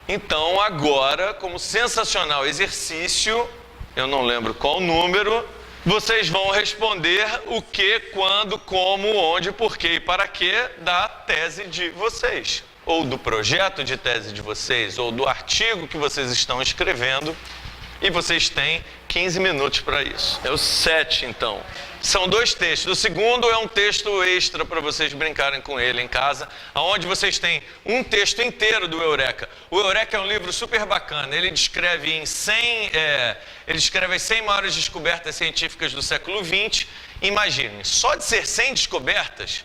Então agora, como sensacional exercício, eu não lembro qual número, vocês vão responder o que, quando, como, onde, porquê e para quê da tese de vocês, ou do projeto de tese de vocês, ou do artigo que vocês estão escrevendo, e vocês têm 15 minutos para isso. É o 7, então. São 2 textos. O segundo é um texto extra para vocês brincarem com ele em casa, onde vocês têm um texto inteiro do Eureka. O Eureka é um livro super bacana. Ele descreve as 100 maiores descobertas científicas do século XX. Imaginem, só de ser 100 descobertas,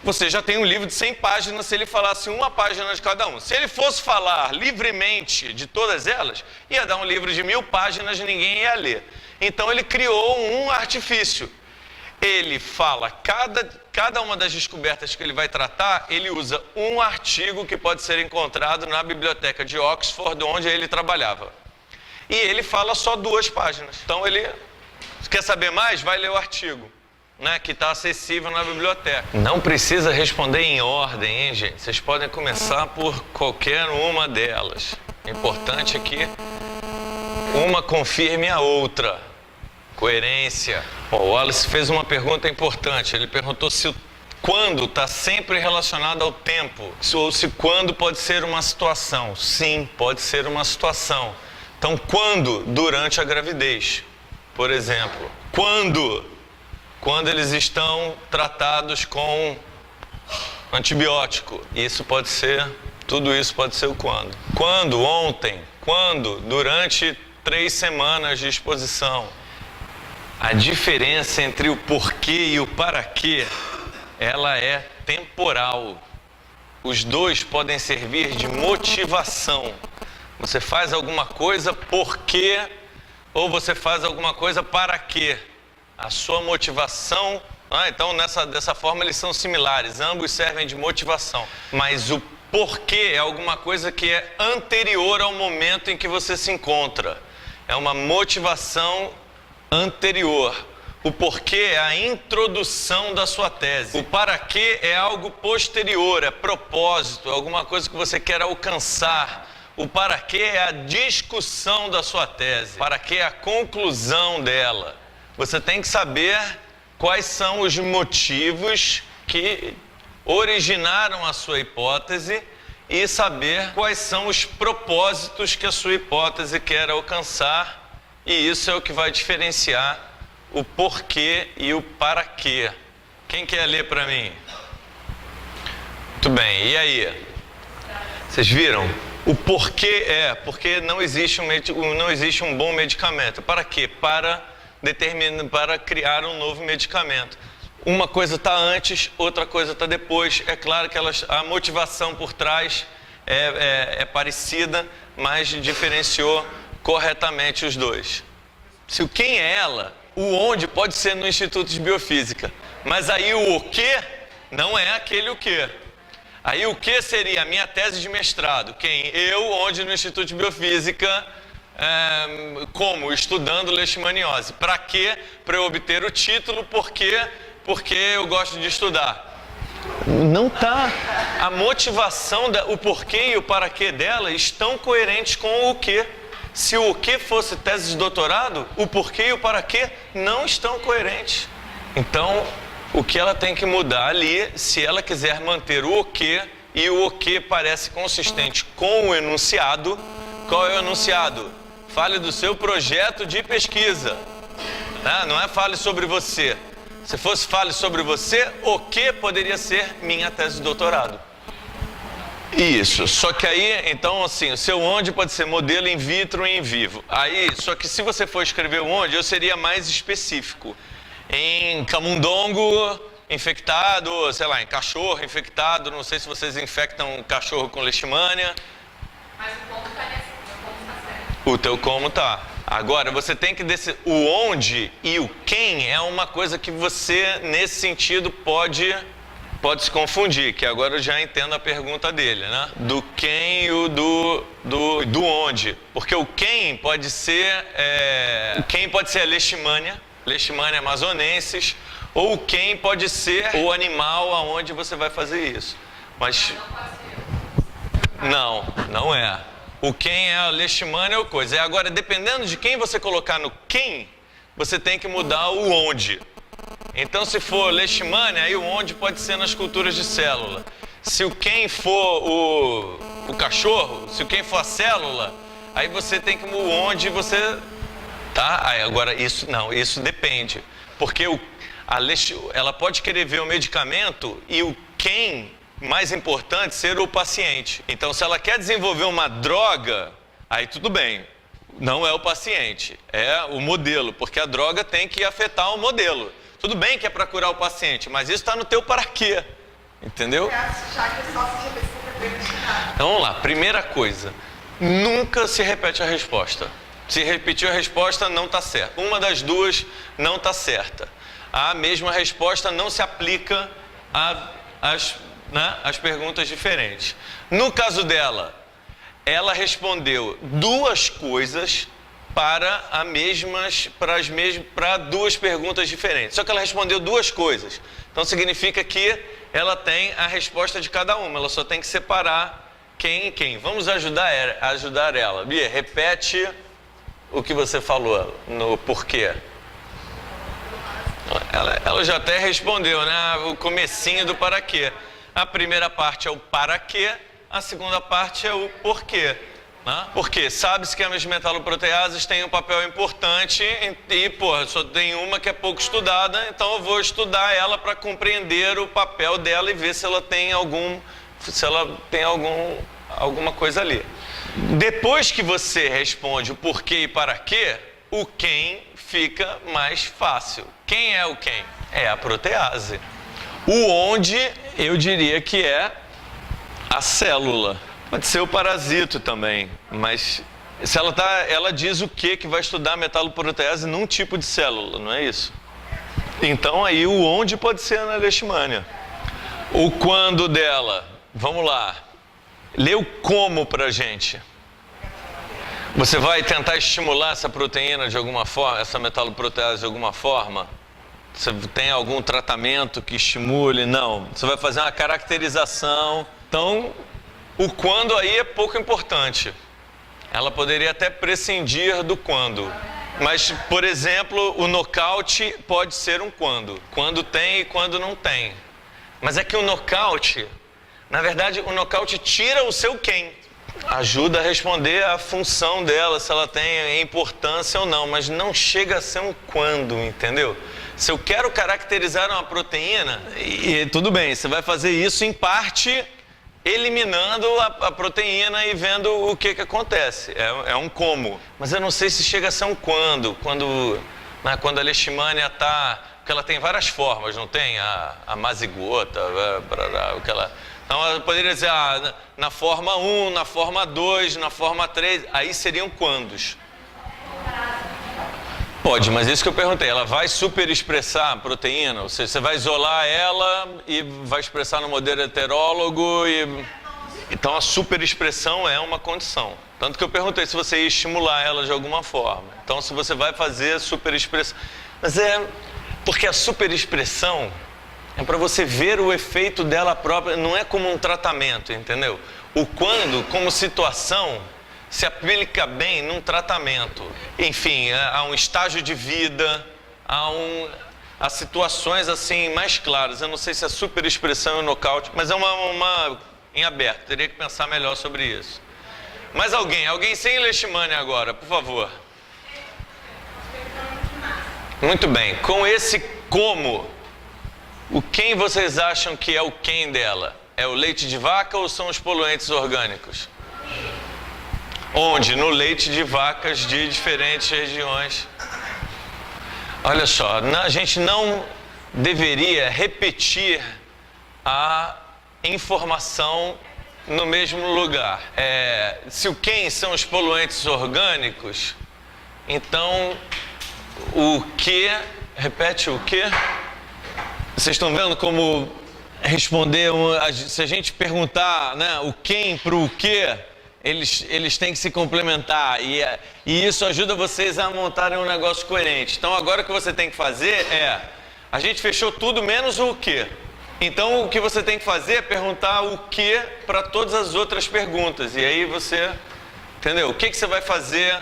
você já tem um livro de 100 páginas se ele falasse uma página de cada um. Se ele fosse falar livremente de todas elas, ia dar um livro de 1000 páginas e ninguém ia ler. Então ele criou um artifício. Ele fala, cada uma das descobertas que ele vai tratar, ele usa um artigo que pode ser encontrado na biblioteca de Oxford, onde ele trabalhava. E ele fala só 2 páginas. Então ele, quer saber mais? Vai ler o artigo, né, que está acessível na biblioteca. Não precisa responder em ordem, hein, gente? Vocês podem começar por qualquer uma delas. O importante é que uma confirme a outra. Coerência. O Wallace fez uma pergunta importante. Ele perguntou se o quando está sempre relacionado ao tempo, ou se quando pode ser uma situação. Sim, pode ser uma situação. Então, quando? Durante a gravidez, por exemplo. Quando eles estão tratados com antibiótico. Isso pode ser, tudo isso pode ser o quando. Quando? Ontem. Quando? Durante 3 semanas de exposição. A diferença entre o porquê e o para quê, ela é temporal. Os dois podem servir de motivação. Você faz alguma coisa por quê, ou você faz alguma coisa para quê. A sua motivação, então dessa forma eles são similares, ambos servem de motivação. Mas o porquê é alguma coisa que é anterior ao momento em que você se encontra. É uma motivação anterior. O porquê é a introdução da sua tese. O para quê é algo posterior, é propósito, é alguma coisa que você quer alcançar. O para quê é a discussão da sua tese. Para quê é a conclusão dela. Você tem que saber quais são os motivos que originaram a sua hipótese e saber quais são os propósitos que a sua hipótese quer alcançar. E isso é o que vai diferenciar o porquê e o para quê. Quem quer ler para mim? Muito bem, e aí? Vocês viram? O porquê é porque não existe um bom medicamento. Para quê? Para criar um novo medicamento. Uma coisa está antes, outra coisa está depois. É claro que a motivação por trás é parecida, mas diferenciou corretamente os dois. Se o quem é ela, o onde pode ser no Instituto de Biofísica, mas aí o que não é aquele o que. Aí o que seria a minha tese de mestrado? Quem? Eu, onde no Instituto de Biofísica, como? Estudando leishmaniose. Para quê? Para eu obter o título, porque eu gosto de estudar. Não tá. A motivação, o porquê e o para quê dela estão coerentes com o que. Se o que fosse tese de doutorado, o porquê e o para quê não estão coerentes. Então, o que ela tem que mudar ali, se ela quiser manter o que, e o que parece consistente com o enunciado. Qual é o enunciado? Fale do seu projeto de pesquisa. Não é fale sobre você. Se fosse fale sobre você, o que poderia ser minha tese de doutorado. Isso, só que aí, então assim, o seu onde pode ser modelo in vitro e in vivo. Aí, só que se você for escrever o onde, eu seria mais específico. Em camundongo infectado, sei lá, em cachorro infectado, não sei se vocês infectam cachorro com leishmania. Mas o como tá certo. O teu como tá. Agora, você tem que decidir o onde e o quem é uma coisa que você, nesse sentido, pode se confundir, que agora eu já entendo a pergunta dele, né? Do quem e o do onde. Porque o quem pode ser a leishmania amazonensis, ou quem pode ser o animal aonde você vai fazer isso. Mas Não, não é. O quem é a leishmania ou coisa. Agora, dependendo de quem você colocar no quem, você tem que mudar o onde. Então, se for leishmania, aí o onde pode ser nas culturas de célula. Se o quem for o cachorro, se o quem for a célula, aí você tem que o onde você... Tá? Aí, agora, isso não, isso depende. Porque ela pode querer ver o medicamento e o quem... mais importante ser o paciente. Então, se ela quer desenvolver uma droga, aí tudo bem. Não é o paciente, é o modelo, porque a droga tem que afetar o modelo. Tudo bem que é para curar o paciente, mas isso está no teu para quê, entendeu? Então, vamos lá. Primeira coisa, nunca se repete a resposta. Se repetir a resposta, não está certo. Uma das duas não está certa. A mesma resposta não se aplica às perguntas diferentes. No caso dela, ela respondeu duas coisas para duas perguntas diferentes. Só que ela respondeu duas coisas. Então significa que ela tem a resposta de cada uma. Ela só tem que separar quem e quem. Vamos ajudar ela. Bia, repete o que você falou no porquê. Ela já até respondeu, né? O comecinho do para quê. A primeira parte é o para quê, a segunda parte é o porquê. Né? Porque sabe-se que as metaloproteases têm um papel importante e, só tem uma que é pouco estudada, então eu vou estudar ela para compreender o papel dela e ver se ela tem alguma coisa ali. Depois que você responde o porquê e para quê, o quem fica mais fácil. Quem é o quem? É a protease. O onde, eu diria que é a célula. Pode ser o parasito também, mas se ela diz o que vai estudar metaloprotease num tipo de célula, não é isso? Então aí o onde pode ser na leishmania. O quando dela, vamos lá, lê o como pra gente. Você vai tentar estimular essa proteína de alguma forma, essa metaloprotease de alguma forma? Você tem algum tratamento que estimule? Não. Você vai fazer uma caracterização. Então, o quando aí é pouco importante. Ela poderia até prescindir do quando. Mas, por exemplo, o nocaute pode ser um quando. Quando tem e quando não tem. Mas é que o nocaute, na verdade, o nocaute tira o seu quem. Ajuda a responder a função dela, se ela tem importância ou não. Mas não chega a ser um quando, entendeu? Se eu quero caracterizar uma proteína, e tudo bem, você vai fazer isso em parte eliminando a proteína e vendo o que acontece. É um como. Mas eu não sei se chega a ser um quando. Quando a leishmania está... Porque ela tem várias formas, não tem? A mazigota, Então ela poderia dizer, na forma 1, na forma 2, na forma 3, aí seriam quandos. Pode, mas isso que eu perguntei, ela vai superexpressar a proteína? Ou seja, você vai isolar ela e vai expressar no modelo heterólogo e... Então a superexpressão é uma condição. Tanto que eu perguntei se você ia estimular ela de alguma forma. Então se você vai fazer superexpressão... Mas porque a superexpressão é para você ver o efeito dela própria, não é como um tratamento, entendeu? O quando, como situação... se aplica bem num tratamento. Enfim, há um estágio de vida, há situações assim mais claras. Eu não sei se é superexpressão e nocaute, mas é uma em aberto. Teria que pensar melhor sobre isso. Mais alguém sem leishmania agora, por favor. Muito bem. Com esse como, o quem vocês acham que é o quem dela? É o leite de vaca ou são os poluentes orgânicos? Onde? No leite de vacas de diferentes regiões. Olha só, a gente não deveria repetir a informação no mesmo lugar. Se o quem são os poluentes orgânicos, então o que... Repete o que? Vocês estão vendo como responder... Se a gente perguntar, né, o quem para o que... Eles têm que se complementar e isso ajuda vocês a montarem um negócio coerente. Então agora o que você tem que fazer a gente fechou tudo menos o quê? Então o que você tem que fazer é perguntar o que para todas as outras perguntas. E aí você, entendeu? O que você vai fazer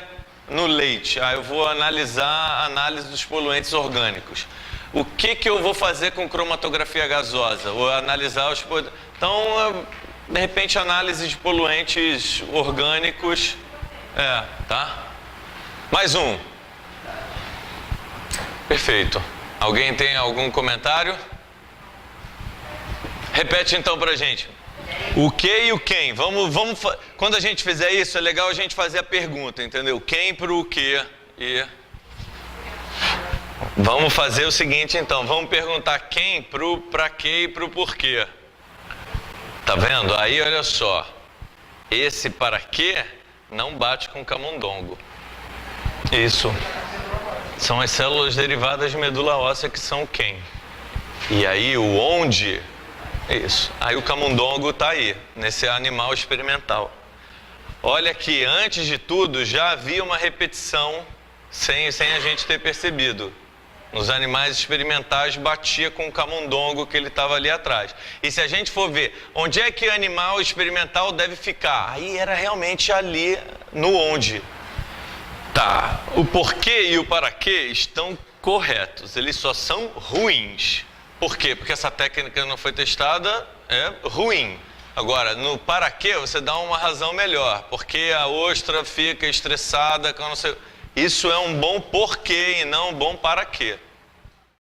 no leite? Eu vou analisar a análise dos poluentes orgânicos. O que eu vou fazer com cromatografia gasosa? Vou analisar os... Então, de repente, análise de poluentes orgânicos. Tá? Mais um. Perfeito. Alguém tem algum comentário? Repete então pra gente. O que e o quem. Quando a gente fizer isso, é legal a gente fazer a pergunta, entendeu? Quem pro o que e... Vamos fazer o seguinte então, vamos perguntar quem pro pra que e pro porquê. Tá vendo? Aí olha só, esse para quê não bate com camundongo. Isso. São as células derivadas de medula óssea que são quem. E aí o onde, isso. Aí o camundongo tá aí, nesse animal experimental. Olha que antes de tudo já havia uma repetição sem a gente ter percebido. Nos animais experimentais batia com o camundongo que ele estava ali atrás. E se a gente for ver onde é que o animal experimental deve ficar, aí era realmente ali no onde. Tá, o porquê e o para quê estão corretos, eles só são ruins. Por quê? Porque essa técnica não foi testada, é ruim. Agora, no para quê você dá uma razão melhor, porque a ostra fica estressada, que eu não sei... Isso é um bom porquê e não um bom para quê.